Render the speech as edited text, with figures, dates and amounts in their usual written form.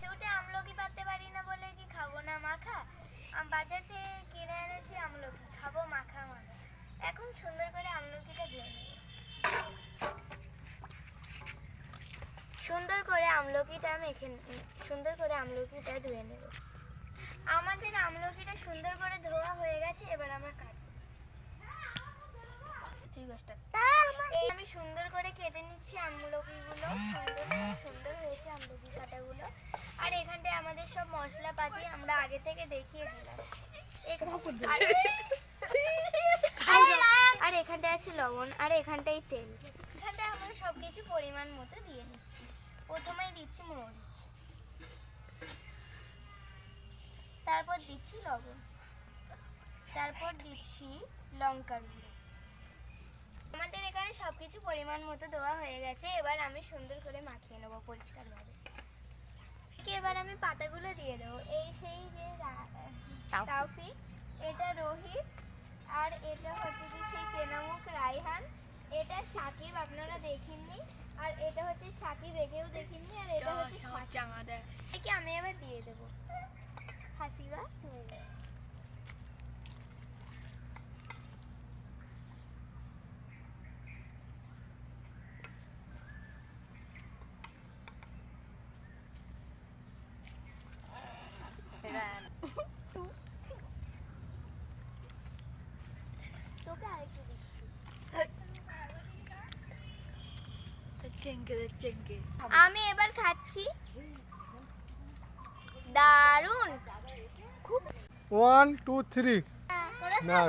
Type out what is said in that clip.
গাছে উঠে আমলকি পারতে পারি না বলে কি খাবো না মাখা? বাজার থেকে কিনে এনেছি আমলকি, খাবো মাখা মাখা। এখন সুন্দর করে আমলকিটা ধুয়ে নেব। সুন্দর করে আমলকিটা ধুয়ে নেব। আমাদের আমলকিটা সুন্দর করে ধোয়া হয়ে গেছে, এবার আমরা কাটবো। এই আমি সুন্দর করে কেটে নিচ্ছি আমলকিগুলো। সুন্দর হয়েছে আমলকি কাটাগুলো। আর এখানটায় আমাদের সব মশলাপাতি আমরা আগে থেকে দেখিয়ে দিলাম। আর এখানটায় আছে লবণ, আর এখানটায় তেল। এখানটায় আমরা সবকিছু পরিমাণ মতো দিয়ে নিচ্ছি। প্রথমেই দিচ্ছি মরিচ, তারপর দিচ্ছি লবণ, তারপর দিচ্ছি লঙ্কার গুঁড়ো। আমাদের এখানে সবকিছু পরিমাণ মতো দেওয়া হয়ে গেছে। এবার আমি সুন্দর করে মাখিয়ে নেবো পরিষ্কারভাবে। এবার আমি পাতাগুলো দিয়ে দেবো। এই সেই যে তাওফিক, এটা রোহিত, আর এটা হচ্ছে যে সেই চেনামুখ রায়হান, এটা সাকিব, আপনারা দেখিনি, আর এটা হচ্ছে সাকিব, একেও দেখিনি, আর এটা হচ্ছে সাকিব। আমি এবার দিয়ে দেবো। হাসিবা তোকে আরেকটু দিচ্ছি। আমি এবার খাচ্ছি, দারুণ। 1 2 3 না